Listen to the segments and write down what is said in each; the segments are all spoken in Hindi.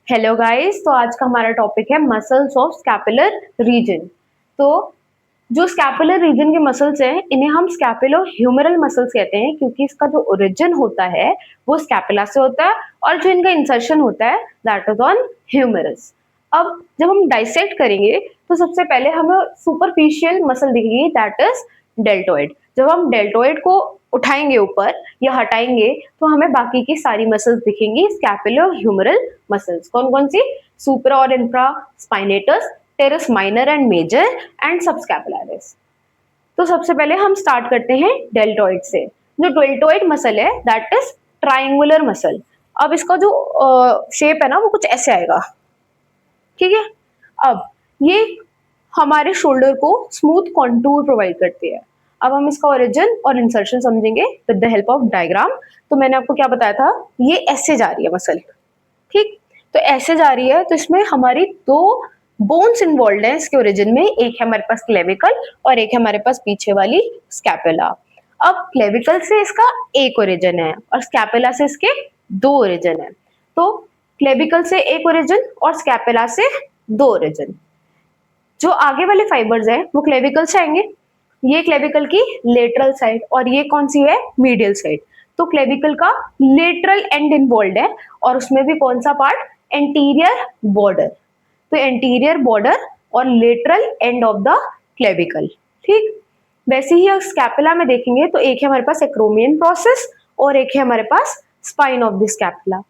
Hello guys. तो आज का हमारा टॉपिक है मसल्स ऑफ स्कैपुलर रीजन। तो जो स्कैपुलर रीजन के मसल्स हैं इन्हें हम स्कैपुलो ह्यूमरल मसल्स कहते हैं, क्योंकि इसका जो ओरिजिन होता है वो स्कैपुला से होता है और जो इनका इंसर्शन होता है दैट इज ऑन ह्यूमरस। अब जब हम डाइसेक्ट करेंगे तो सबसे पहले हमें सुपरफिशियल मसल दिखेगी दैट इज डेल्टोइड। जब हम डेल्टोइड को उठाएंगे ऊपर या हटाएंगे तो हमें बाकी की सारी मसल्स दिखेंगी, स्कैपुलो ह्यूमरल मसल्स। कौन कौन सी? सुप्रा और infra spinatus, teres minor and major and subscapularis. तो सबसे पहले हम स्टार्ट करते हैं डेल्टोइड से। जो डेल्टोइड मसल है दैट इज ट्राइंगुलर मसल। अब इसका जो शेप है ना वो कुछ ऐसे आएगा, ठीक है। अब ये हमारे शोल्डर को स्मूथ कॉन्टूर प्रोवाइड करती है। अब हम इसका ओरिजिन और इंसर्शन समझेंगे with the help of diagram. तो मैंने आपको क्या बताया था, ये ऐसे जा रही है मसल, ठीक। तो ऐसे जा रही है, तो इसमें हमारी दो बोन्स इन्वॉल्व है इसके ओरिजिन में। एक है हमारे पास क्लेविकल और एक है हमारे पास पीछे वाली स्कैपुला। अब क्लेविकल से इसका एक ओरिजिन है और स्कैपुला से इसके दो ओरिजिन है। तो क्लेविकल से एक ओरिजिन और स्कैपुला से दो ओरिजिन। जो आगे वाले फाइबर्स हैं वो क्लेविकल से आएंगे। ये क्लेविकल की लेटरल साइड और ये कौन सी है? Medial side. तो क्लेविकल का लेटरल एंड इन्वॉल्व है और उसमें भी कौन सा पार्ट? Anterior border. तो एंटीरियर बॉर्डर और lateral end of the clavicle, ठीक। वैसे ही स्कैपुला में देखेंगे तो एक है हमारे पास एक्रोमियन प्रोसेस और एक है हमारे पास स्पाइन ऑफ द स्कैपुला।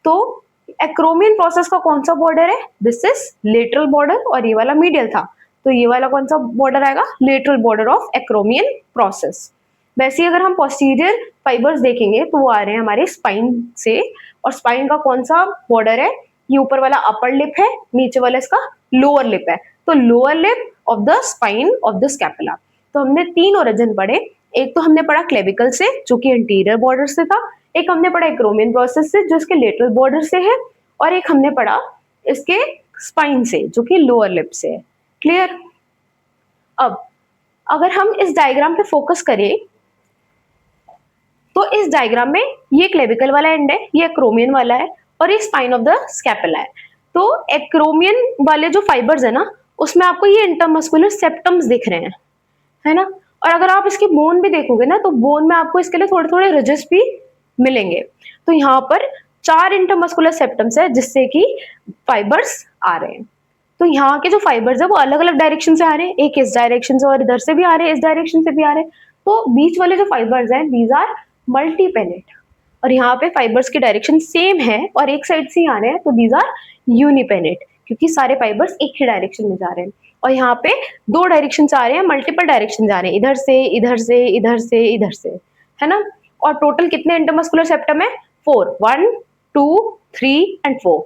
तो एक्रोमियन प्रोसेस का कौन सा बॉर्डर है? दिस इज लेटरल बॉर्डर और ये वाला मीडियल था, तो ये वाला कौन सा बॉर्डर आएगा? Lateral border of acromion process. वैसे ही अगर हम पोस्टीरियर फाइबर्स देखेंगे तो वो आ रहे हैं हमारे स्पाइन से। और स्पाइन का कौन सा बॉर्डर है? ये ऊपर वाला अपर लिप है, नीचे वाला इसका लोअर लिप है। तो lower lip of the spine of the scapula. तो हमने तीन ओरिजिन पढ़े। एक तो हमने पढ़ा क्लेविकल से जो कि एंटीरियर बॉर्डर से था, एक हमने पढ़ा एक्रोमियन प्रोसेस से जो इसके लेटरल बॉर्डर से है, और एक हमने पढ़ा इसके स्पाइन से जो कि लोअर लिप से है। क्लियर? अब अगर हम इस डायग्राम पे फोकस करें तो इस डायग्राम में ये क्लेविकल वाला एंड है, ये एक्रोमियन वाला है और ये स्पाइन ऑफ द स्कैपुला है। तो एक्रोमियन वाले जो फाइबर्स है ना उसमें आपको ये इंटरमस्कुलर सेप्टम्स दिख रहे हैं, है ना। और अगर आप इसकी बोन भी देखोगे ना तो बोन में आपको इसके लिए थोड़े थोड़े रिजेस भी मिलेंगे। तो यहाँ पर 4 इंटरमस्कुलर सेप्टम्स है जिससे कि फाइबर्स आ रहे हैं। तो यहाँ के जो फाइबर्स है वो अलग अलग डायरेक्शन से आ रहे हैं, एक इस डायरेक्शन से और इधर से भी आ रहे हैं, इस डायरेक्शन से भी आ रहे हैं। तो बीच वाले जो फाइबर्स हैं दीज आर मल्टीपेनेट और यहाँ पे फाइबर्स की डायरेक्शन सेम है और एक साइड से ही आ रहे हैं, तो दीज आर यूनिपेनेट क्योंकि सारे फाइबर्स एक ही डायरेक्शन में जा रहे हैं। और यहाँ पे दो डायरेक्शन से आ रहे हैं, मल्टीपल डायरेक्शन जा रहे हैं, इधर से इधर से इधर से इधर से, है ना। और टोटल कितने इंटरमस्कुलर सेप्टम है? 4, 1 2 3 एंड 4।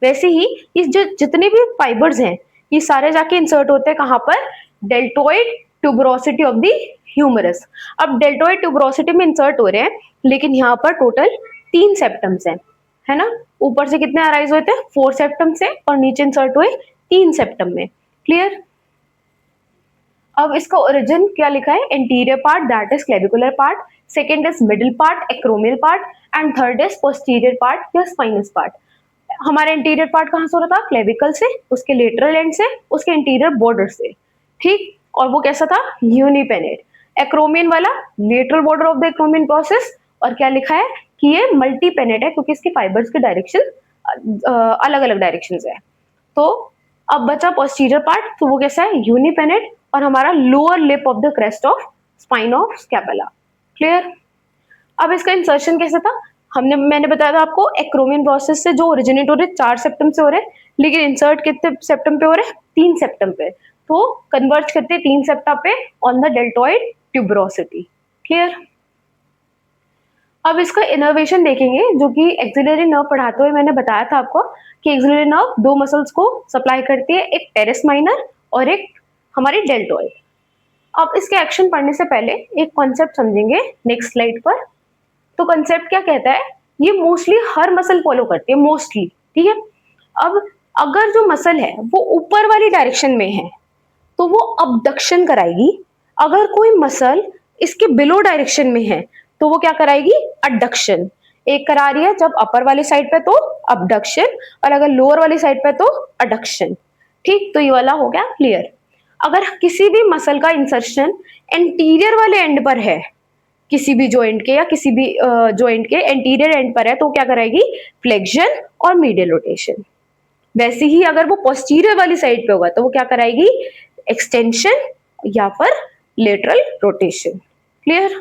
वैसे ही इस जो जितने भी फाइबर्स हैं ये सारे जाके इंसर्ट होते हैं कहाँ पर? Deltoid tuberosity of the humerus. अब डेल्टोइड ट्यूबरोसिटी में इंसर्ट हो रहे हैं, लेकिन यहाँ पर टोटल 3 सेप्टम्स हैं, है ना। ऊपर से कितने अराइज हुए थे? 4 सेप्टम से और नीचे इंसर्ट हुए 3 सेप्टम में। क्लियर? अब इसका ओरिजिन क्या लिखा है? Anterior part that is clavicular part, second is middle part acromial part and third is posterior part या स्पाइनस पार्ट। हमारा इंटीरियर पार्ट कहाँ से हो रहा था? क्लेविकल से, उसके लेटरल एंड से, उसके इंटीरियर बॉर्डर से, ठीक। और वो कैसा था? यूनिपेनेट। एक्रोमियन वाला lateral border of the acromion process, और क्या लिखा है कि ये मल्टीपेनेट है क्योंकि इसके फाइबर्स के डायरेक्शन अलग अलग डायरेक्शन है। तो अब बचा पोस्टीरियर पार्ट, तो वो कैसा है? यूनिपेनेट और हमारा lower lip of the crest of spine of scapula. Clear? अब इसका इंसर्शन कैसे था? मैंने बताया था आपको एक्रोमियन प्रोसेस से जो ओरिजिनेट हो रहे 4 सेप्टम से हो रहे हैं, लेकिन इंसर्ट कितने सेप्टम पे हो रहे हैं? 3 सेप्टम पे। तो कन्वर्ज करते हैं 3 सेप्टा पे on the deltoid tuberosity. Clear? अब इसका इनर्वेशन देखेंगे जो कि एक्सिलरी नर्व पढ़ाते हुए मैंने बताया था आपको कि एक्सिलरी नर्व दो मसल्स को सप्लाई करती है, एक टेरेस माइनर और एक हमारी डेल्टोइड। अब इसके एक्शन पढ़ने से पहले एक कॉन्सेप्ट समझेंगे नेक्स्ट स्लाइड पर। तो कंसेप्ट क्या कहता है? ये मोस्टली हर मसल फॉलो करती है, मोस्टली, ठीक है। अब अगर जो मसल है वो ऊपर वाली डायरेक्शन में है तो वो अबडक्शन कराएगी। अगर कोई मसल इसके बिलो डायरेक्शन में है तो वो क्या कराएगी? अडक्शन। एक करा रही है जब अपर वाली साइड पे तो अबडक्शन, और अगर लोअर वाली साइड पे तो अडक्शन। ठीक, तो ये वाला हो गया क्लियर। अगर किसी भी मसल का इंसर्शन एंटीरियर वाले एंड पर है, किसी भी जॉइंट के या किसी भी जॉइंट के एंटीरियर एंड पर है, तो क्या कराएगी, फ्लेक्शन और मीडियल रोटेशन। वैसे ही अगर वो पोस्टीरियर वाली साइड पे होगा तो वो क्या कराएगी, एक्सटेंशन या फिर लेटरल रोटेशन। क्लियर।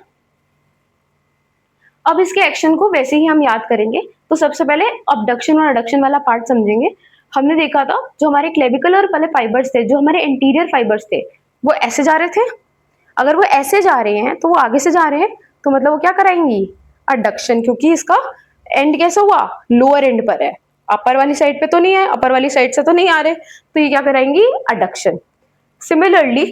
अब इसके एक्शन को वैसे ही हम याद करेंगे। तो सबसे पहले अबडक्शन और अडक्शन वाला पार्ट समझेंगे। हमने देखा था जो हमारे क्लेविकुलर वाले फाइबर्स थे, जो हमारे इंटीरियर फाइबर्स थे, वो ऐसे जा रहे थे। अगर वो ऐसे जा रहे हैं तो वो आगे से जा रहे हैं, तो मतलब वो क्या कराएंगी, अडक्शन, क्योंकि इसका एंड कैसा हुआ, लोअर एंड पर है, अपर वाली साइड पे तो नहीं है, अपर वाली साइड से तो नहीं आ रहे, तो ये क्या कराएंगी, अडक्शन। सिमिलरली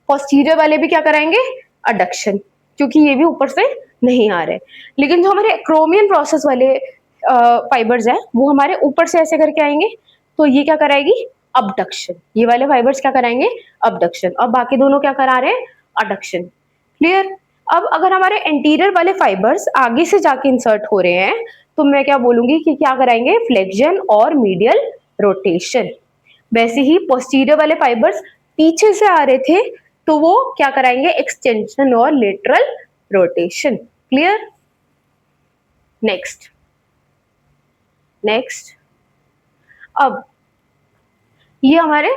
पोस्टीरियर वाले भी क्या कराएंगे, अडक्शन, क्योंकि ये भी ऊपर से नहीं आ रहे। लेकिन जो हमारे एक्रोमियन प्रोसेस वाले फाइबर्स हैं वो हमारे ऊपर से ऐसे करके आएंगे, तो ये क्या कराएगी, अबडक्शन। ये वाले फाइबर्स क्या कराएंगे, अबडक्शन, और बाकी दोनों क्या करा रहे हैं, अडक्शन। क्लियर। अब अगर हमारे एंटीरियर वाले फाइबर्स आगे से जाके इंसर्ट हो रहे हैं, तो मैं क्या बोलूंगी कि क्या कराएंगे, फ्लेक्शन और मीडियल रोटेशन। वैसे ही पोस्टीरियर वाले फाइबर्स पीछे से आ रहे थे, तो वो क्या कराएंगे, एक्सटेंशन और lateral rotation. Clear. Next next अब ये हमारे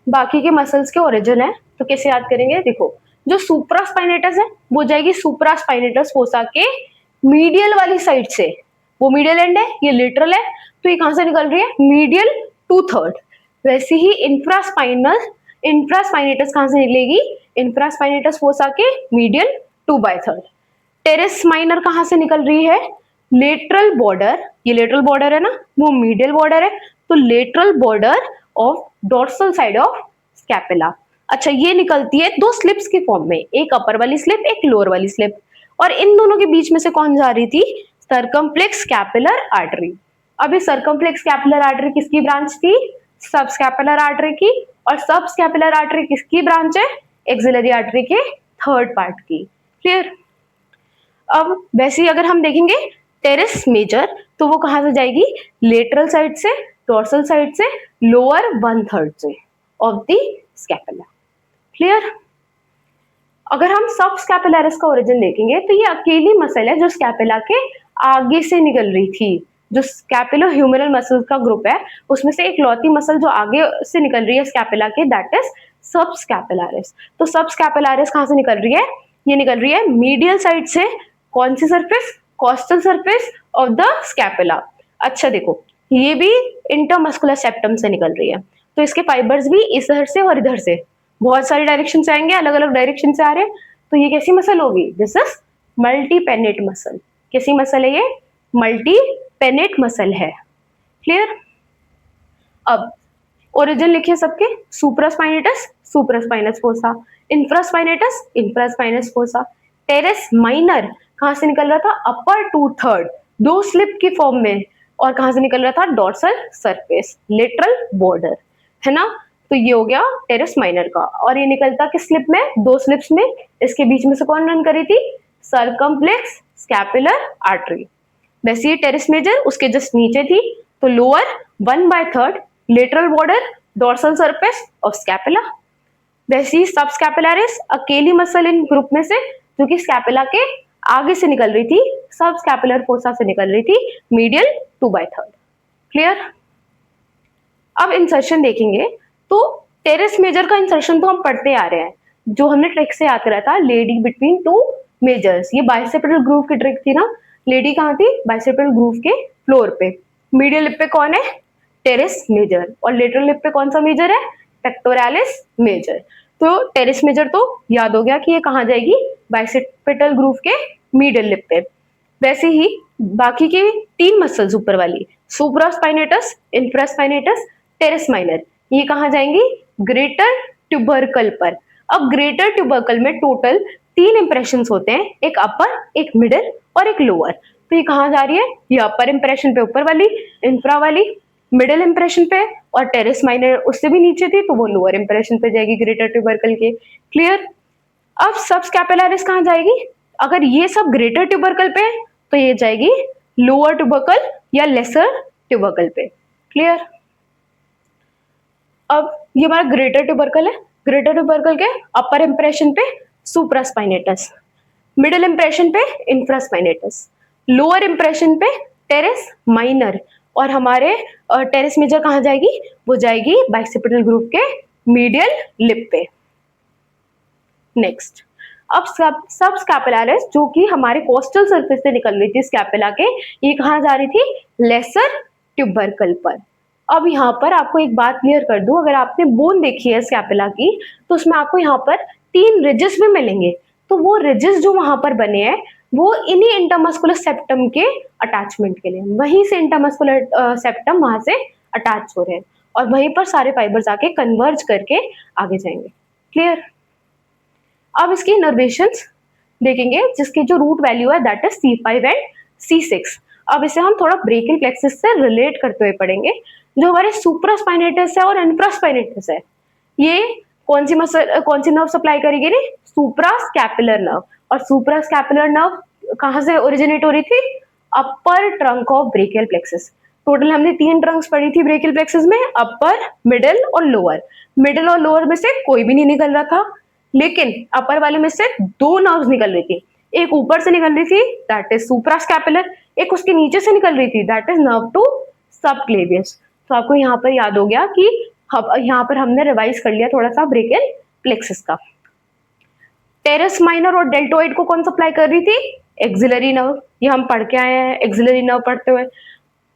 बाकी के मसल्स के ओरिजिन है, तो कैसे याद करेंगे, देखो जो सुप्रास्पाइनेटस है वो जाएगी सुप्रास्पाइनेटस फोसा के मीडियल वाली साइड से, वो मीडियल एंड है, ये लेटरल है, तो ये कहां से निकल रही है, मीडियल 2/3। वैसे ही इंफ्रास्पाइनेटस कहां से निकलेगी, इंफ्रास्पाइनेटस फोसा के मीडियल 2/3। टेरेस माइनर कहां से निकल रही है, लेटरल बॉर्डर, ये लेटरल बॉर्डर है ना, वो मीडियल बॉर्डर है, तो lateral border of dorsal side of scapula. अच्छा, ये निकलती है दो स्लिप्स के फॉर्म में, एक अपर वाली स्लिप, एक लोअर वाली स्लिप, और इन दोनों के बीच में से कौन जा रही थी, सर्कमफ्लेक्स स्कैपुलर आर्टरी। अब ये सर्कमफ्लेक्स स्कैपुलर आर्टरी किसकी ब्रांच थी, सब स्कैपुलर आर्टरी की, और सब स्कैपुलर आर्टरी किसकी ब्रांच है, एक्सिलरी आर्टरी के थर्ड पार्ट की। क्लियर। अब वैसे ही अगर हम देखेंगे टेरेस मेजर, तो वो कहां से जाएगी, लेटरल साइड से, डोर्सल साइड से, लोअर 1/3 से ऑफ द स्कैपुला। क्लियर। अगर हम सब स्कैपुलरिस का ओरिजिन देखेंगे तो ये अकेली मसल है जो स्कैपुला के आगे से निकल रही थी। जो स्कैपुलो ह्यूमरल मसल का ग्रुप है उसमें से एक लौती मसल जो आगे से निकल रही है स्कैपुला के, दैट इज सब स्कैपुलरिस। तो सब स्कैपुलरिस कहां से निकल रही है, ये निकल रही है मीडियल साइड से, कौन सी surface, costal surface of the scapula. अच्छा देखो, ये भी इंटरमस्कुलर सेप्टम से निकल रही है, तो इसके फाइबर्स भी इधर से और इधर से बहुत सारी डायरेक्शन से आएंगे, अलग अलग डायरेक्शन से आ रहे हैं, तो ये कैसी मसल होगी, this is multipennate muscle. कैसी मसल है ये, मल्टी पेनेट मसल है। क्लियर। अब ओरिजिन लिखिए सबके, supraspinatus, supraspinous fossa, infraspinatus, infraspinous fossa. Teres minor कहां से निकल रहा था, अपर 2/3, दो स्लिप की फॉर्म में, और कहां से निकल रहा था, डोर्सल सरफेस, लेटरल बॉर्डर, है ना। तो ये हो गया टेरेस माइनर का, और ये निकलता किस स्लिप में, दो स्लिप्स में, इसके बीच में से कौन रन करी थी, सर्कमफ्लेक्स स्कैपुलर आर्टरी। वैसे ये टेरेस मेजर उसके जस्ट नीचे थी, तो lower 1/3, lateral border, dorsal surface of scapula. वैसे ही सब स्कैपुलरिस अकेली मसल इन ग्रुप में से जो कि स्कैपुला के आगे से निकल रही थी, सब स्कैपुलर फोसा से निकल रही थी, मीडियल 2/3। क्लियर। अब इंसर्शन देखेंगे तो टेरेस मेजर का इंसर्शन तो हम पढ़ते आ रहे हैं, जो हमने ट्रिक से याद करा था, लेडी बिटवीन टू मेजर्स, ये बाइसेप्टल ग्रूव की ट्रिक थी ना। लेडी कहाँ थी, बाइसेप्टल ग्रूव के फ्लोर पे, मीडियल लिप पे कौन है, टेरेस मेजर, और लेटरल लिप पे कौन सा मेजर है, पेक्टोरालिस मेजर। तो टेरेस मेजर तो याद हो गया कि ये कहाँ जाएगी, बाइसेप्टल ग्रूव के मिडिल लिप पे। वैसे ही बाकी के तीन मसल्स ऊपर वाली, सुप्रास्पाइनेटस, इंफ्रास्पाइनेटस, टेरेस माइनर, ये कहाँ जाएंगी, ग्रेटर ट्यूबरकल पर। अब ग्रेटर ट्यूबरकल में टोटल 3 इंप्रेशंस होते हैं, एक अपर, एक मिडिल और एक लोअर। तो ये कहाँ जा रही है, ये अपर इंप्रेशन पे ऊपर वाली, इंफ्रा वाली मिडिल इंप्रेशन पे, और टेरेस माइनर उससे भी नीचे थी तो वो लोअर इंप्रेशन पे जाएगी ग्रेटर ट्यूबरकल के। क्लियर। अब सब स्कैपुलरिस कहाँ जाएगी, अगर ये सब ग्रेटर ट्यूबरकल पे तो ये जाएगी लोअर ट्यूबरकल या लेसर ट्यूबरकल पे। क्लियर? अब ये हमारा ग्रेटर ट्यूबरकल है। ग्रेटर ट्यूबरकल के अपर इंप्रेशन पे सुप्रास्पाइनेटस, मिडिल इंप्रेशन पे इंफ्रास्पाइनेटस, लोअर इंप्रेशन पे टेरेस माइनर, और हमारे टेरेस मेजर कहाँ जाएगी? वो जाएगी बाइसेप्टल ग्रुप के मीडियल लिप पे। नेक्स्ट, अब सब स्कैपुलारिस जो कि हमारे कोस्टल सरफेस से निकल रही थी स्कैपुला के, ये कहाँ जा रही थी? लेसर ट्यूबरकल पर। अब यहाँ पर आपको एक बात क्लियर कर दूं, अगर आपने बोन देखी है स्कैपुला की तो उसमें आपको यहाँ पर 3 रिजेस भी मिलेंगे। तो वो रिजेस जो वहां पर बने हैं वो इन्हीं इंटरमस्कुलर सेप्टम के अटैचमेंट के लिए, वहीं से इंटरमस्कुलर सेप्टम वहां से अटैच हो रहे हैं और वहीं पर सारे फाइबर्स आके कन्वर्ज करके आगे जाएंगे। क्लियर? अब इसकी इनर्वेशंस देखेंगे जिसकी जो रूट वैल्यू है that is C5 and C6। अब इसे हम थोड़ा ब्रेकियल प्लेक्सस से रिलेट करते हुए पढ़ेंगे। जो हमारे सुप्रास्पाइनेटस है और इंफ्रास्पाइनेटस है, ये कौन सी नर्व सप्लाई करेगी? रे सुप्रास्कैपुलर नर्व। और सुप्रास्कैपुलर नर्व कहाँ से ओरिजिनेट हो रही थी? अपर trunk of brachial plexus. Total हमने 3 ट्रंक्स पढ़ी थी ब्रेकियल प्लेक्सस में, अपर, मिडिल और लोअर। मिडिल और लोअर में से कोई भी नहीं निकल रहा था, लेकिन अपर वाले में से 2 नर्व्स निकल रही थी। एक ऊपर से निकल रही थी दैट इज सुप्रास्कैपुलर, एक उसके नीचे से निकल रही थी that is nerve to subclavius. तो आपको यहाँ पर याद हो गया कि यहाँ पर हमने रिवाइज कर लिया थोड़ा सा ब्रेकियल प्लेक्सस का। टेरेस माइनर और डेल्टोइड को कौन सप्लाई कर रही थी? Axillary nerve. ये हम पढ़ के आए हैं एक्सिलरी नर्व पढ़ते हुए।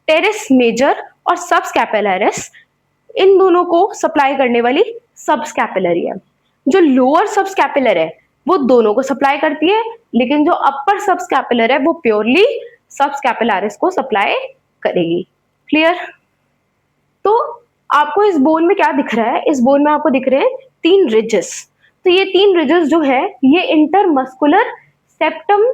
टेरेस मेजर और सबस्कैपुलरिस, इन दोनों को सप्लाई करने वाली सबस्कैपुलरी है। जो लोअर सबस्कैपुलर है वो दोनों को सप्लाई करती है, लेकिन जो अपर सबस्कैपुलर है वो प्योरली सबस्कैपुलरिस को सप्लाई करेगी। क्लियर? तो आपको इस बोन में क्या दिख रहा है? इस बोन में आपको दिख रहे हैं 3 रिजेस। तो ये 3 रिजेस जो है ये इंटरमस्कुलर सेप्टम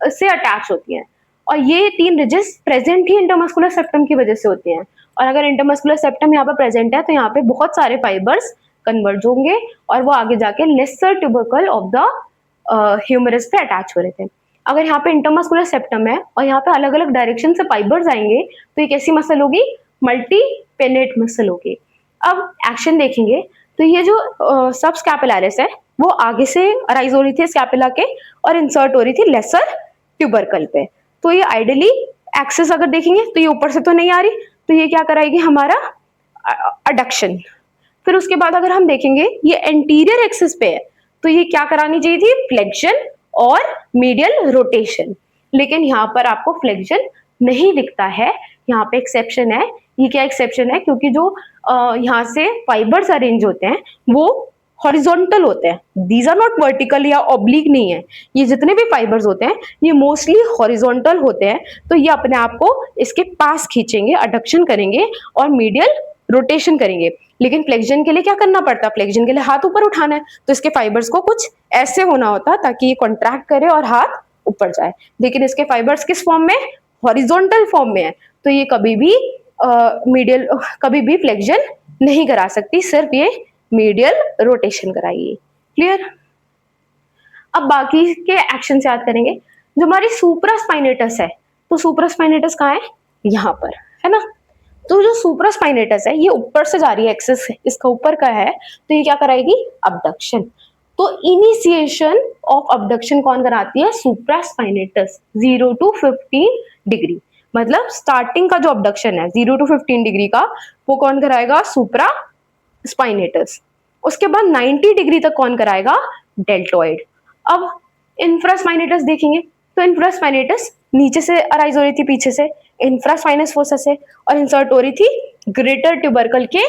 से अटैच होती हैं, और ये 3 रिजेस प्रेजेंट ही इंटरमस्कुलर सेप्टम की वजह से होती हैं। और अगर इंटरमस्कुलर सेप्टम यहाँ पर प्रेजेंट है तो यहाँ पे बहुत सारे फाइबर्स कन्वर्ज होंगे और वो आगे जाके lesser tubercle of the humerus पे अटैच हो रहे थे। अगर यहाँ पे इंटरमस्कुलर सेप्टम है और यहाँ पे अलग अलग डायरेक्शन से फाइबर्स आएंगे तो ये कैसी मसल होगी? मल्टी पेनेट मसल होगी। अब एक्शन देखेंगे तो ये जो सबस्कैपुलरिस है वो आगे से अराइज हो रही थी स्कैपुला के और इंसर्ट हो रही थी लेसर ट्यूबरकल पे। तो ये आइडियली एक्सेस अगर देखेंगे तो ये ऊपर से तो नहीं आ रही, तो ये क्या कराएगी? हमारा अडक्शन। फिर उसके बाद अगर हम देखेंगे ये एंटीरियर एक्सिस पे है तो ये क्या करानी चाहिए थी? फ्लेक्शन और मीडियल रोटेशन। लेकिन यहाँ पर आपको फ्लेक्शन नहीं दिखता है, यहाँ पे एक्सेप्शन है। ये क्या एक्सेप्शन है? क्योंकि जो यहाँ से फाइबर्स अरेंज होते हैं वो हॉरिजॉन्टल होते हैं, दीज आर नॉट वर्टिकल या ऑब्लिक नहीं है। ये जितने भी फाइबर्स होते हैं ये मोस्टली हॉरिजॉन्टल होते हैं, तो ये अपने आप को इसके पास खींचेंगे, अडक्शन करेंगे और मीडियल रोटेशन करेंगे। लेकिन फ्लेक्शन के लिए क्या करना पड़ता? फ्लेक्शन के लिए हाथ ऊपर उठाना है, तो इसके फाइबर्स को कुछ ऐसे होना होता ताकि ये कॉन्ट्रैक्ट करे और हाथ ऊपर जाए। लेकिन इसके फाइबर्स किस फॉर्म में? हॉरिजॉन्टल फॉर्म में है, तो ये कभी भी फ्लेक्शन नहीं करा सकती, सिर्फ ये मीडियल रोटेशन कराएगी। क्लियर? अब बाकी के एक्शन याद करेंगे। जो हमारी सुप्रास्पाइनेटस है, तो सुप्रास्पाइनेटस कहाँ है? यहाँ पर है ना। तो जो सुप्रास्पाइनेटस है ये ऊपर से जा रही है, एक्सेस इसका ऊपर का है, तो ये क्या कराएगी? अबडक्शन। तो इनिशिएशन ऑफ अबडक्शन कौन कराती है? Supraspinatus 0 to 15 degree. मतलब स्टार्टिंग का जो अबडक्शन है 0 to 15 डिग्री का वो कौन कराएगा? सुप्रास्पाइनेटस। उसके बाद 90 डिग्री तक कौन कराएगा? डेल्टोइड। अब इंफ्रास्पाइनेटस देखेंगे तो इंफ्रास्पाइनेटस नीचे से अराइज हो रही थी, पीछे से इंफ्रास्पाइनस फोसा से, और इंसर्ट हो रही थी ग्रेटर ट्यूबरकल के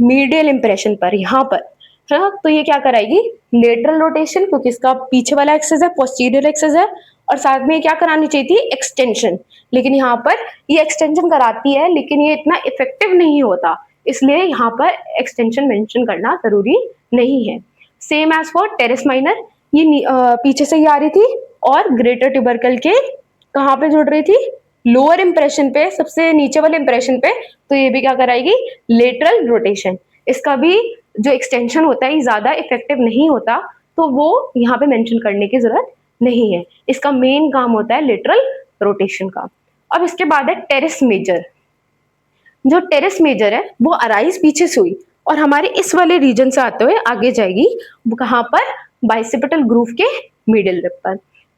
मीडियल इंप्रेशन पर, यहाँ पर है ना। तो ये क्या कराएगी? लेटरल रोटेशन, क्योंकि इसका पीछे वाला एक्सेस है, पोस्टीरियर एक्सेस है, और साथ में क्या करानी चाहिए थी? एक्सटेंशन। लेकिन यहाँ पर ये एक्सटेंशन कराती है लेकिन ये इतना इफेक्टिव नहीं होता, इसलिए यहाँ पर एक्सटेंशन मेंशन करना जरूरी नहीं है। Same as for teres minor, ये पीछे से ही आ रही थी और ग्रेटर ट्यूबरकल के कहाँ पे जुड़ रही थी? लोअर इंप्रेशन पे, सबसे नीचे वाले इंप्रेशन पे। तो ये भी क्या कराएगी? Lateral rotation. इसका भी जो एक्सटेंशन होता है ये ज्यादा इफेक्टिव नहीं होता, तो वो यहाँ पे मेंशन करने की जरूरत नहीं है। इसका मेन काम होता है लेटरल रोटेशन का। अब इसके बाद है टेरेस मेजर। जो टेरेस मेजर है वो अराइज पीछे से हुई और हमारे इस वाले रीजन से आते हुए आगे जाएगी, वो कहाँ पर, बाइसेप्टल ग्रूव के मिडिल रिब पर।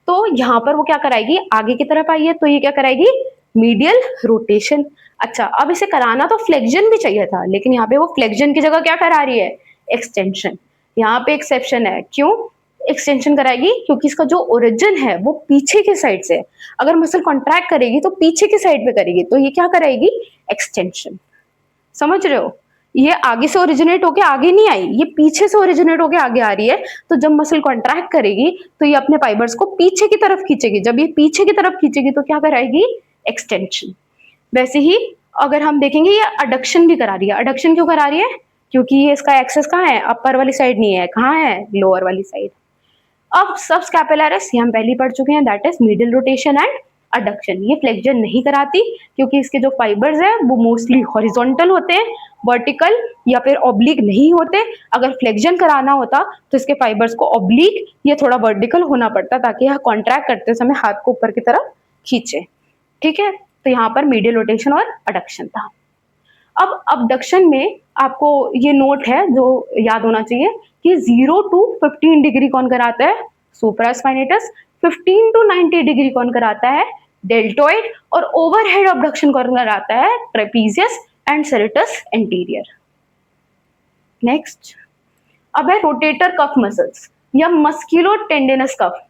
तो यहाँ पर वो क्या कराएगी, आगे की तरफ आई है तो ये क्या कराएगी, मीडियल रोटेशन। अच्छा, अब इसे कराना तो फ्लेक्शन भी चाहिए था, लेकिन यहाँ पे वो फ्लेक्शन की जगह क्या करा रही है, एक्सटेंशन। यहाँ पे एक्सेप्शन है, क्यों एक्सटेंशन कराएगी, क्योंकि इसका जो ओरिजिन है वो पीछे के साइड से है। अगर मसल कॉन्ट्रैक्ट करेगी तो पीछे की साइड पे करेगी, तो ये क्या कराएगी, एक्सटेंशन। समझ रहे हो, ये आगे से ओरिजिनेट होके आगे नहीं आई, ये पीछे से ओरिजिनेट होके आगे आ रही है। तो जब मसल कॉन्ट्रैक्ट करेगी तो ये अपने फाइबर्स को पीछे की तरफ खींचेगी, जब ये पीछे की तरफ खींचेगी तो क्या कराएगी, एक्सटेंशन। वैसे ही अगर हम देखेंगे ये अडक्शन भी करा रही है। अडक्शन क्यों करा रही है, क्योंकि ये इसका एक्सेस कहाँ है, अपर वाली साइड नहीं है, कहाँ है, लोअर वाली साइड। अब सब स्कैपुलरिस ये हम पहले पढ़ चुके हैं, that is middle rotation and adduction. ये फ्लेक्शन नहीं कराती क्योंकि इसके जो फाइबर्स है वो मोस्टली हॉरिजॉन्टल होते हैं, वर्टिकल या फिर ऑब्लिक नहीं होते। अगर फ्लेक्शन कराना होता तो इसके फाइबर्स को ऑब्लिक या थोड़ा वर्टिकल होना पड़ता, ताकि यह कॉन्ट्रैक्ट करते समय हाथ को ऊपर की तरफ खींचे। ठीक है, तो यहाँ पर मीडियल रोटेशन और अडक्शन था। अब अबडक्शन में आपको ये नोट है जो याद होना चाहिए कि 0 to 15 डिग्री कौन कराता है, सुप्रास्पाइनेटस। 15 to 90 डिग्री कौन कराता है, डेल्टोइड। और ओवरहेड अबडक्शन कौन कराता है, trapezius and serratus anterior. Next, अब है रोटेटर कफ मसल्स या मस्क्यूलो टेंडिनस कफ।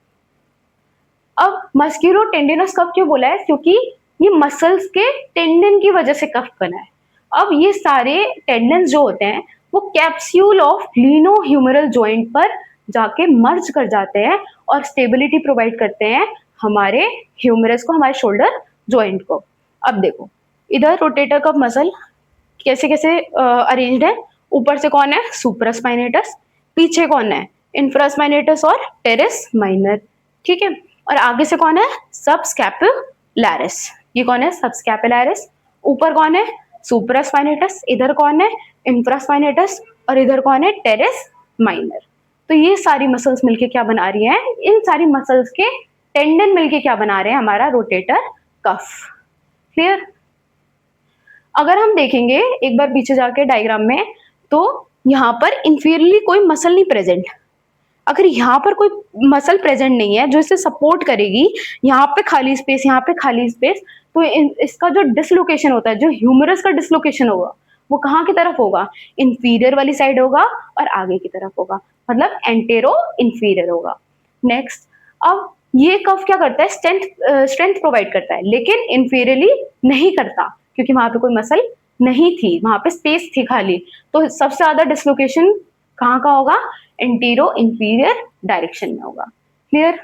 अब मस्क्यूलो टेंडिनस कफ क्यों बोला है, क्योंकि ये मसल्स के टेंडन की वजह से कफ बना है। अब ये सारे टेंडन्स जो होते हैं वो कैप्सूल ऑफ ग्लिनोह्यूमरल जॉइंट पर जाके मर्ज कर जाते हैं और स्टेबिलिटी प्रोवाइड करते हैं हमारे ह्यूमरस को, हमारे शोल्डर जॉइंट को। अब देखो इधर रोटेटर कफ मसल कैसे कैसे अरेंज्ड है, ऊपर से कौन है, सुप्रास्पाइनेटस, पीछे कौन है, इंफ्रास्पाइनेटस और टेरेस माइनर। ठीक है, और आगे से कौन है, सबस्कैपुलरिस। ये कौन है, सबस्कैपुलरिस। ऊपर कौन है, सुप्रास्पाइनेटस, इधर कौन है, इंफ्रास्पाइनेटस, और इधर कौन है, टेरेस माइनर। तो ये सारी मसल्स मिलके क्या बना रही हैं, इन सारी मसल्स के टेंडन मिलके क्या बना रहे हैं, हमारा रोटेटर कफ। क्लियर। अगर हम देखेंगे एक बार पीछे जाके डायग्राम में, तो यहाँ पर इंफीरियरली कोई मसल नहीं प्रेजेंट। अगर यहाँ पर कोई मसल प्रेजेंट नहीं है जो इसे सपोर्ट करेगी, यहाँ पे खाली स्पेस, यहाँ पे खाली स्पेस, तो इसका जो डिसलोकेशन होता है, जो ह्यूमरस का डिसलोकेशन होगा, वो कहाँ की तरफ होगा, इंफीरियर वाली साइड होगा और आगे की तरफ होगा, मतलब एंटेरो इंफीरियर होगा। नेक्स्ट, अब ये कफ क्या करता है, स्ट्रेंथ प्रोवाइड करता है, लेकिन इंफीरियरली नहीं करता क्योंकि वहां पे कोई मसल नहीं थी, वहां पे स्पेस थी खाली। तो सबसे ज्यादा डिसलोकेशन कहाँ का होगा, एंटीरो इंफीरियर डायरेक्शन में होगा। क्लियर।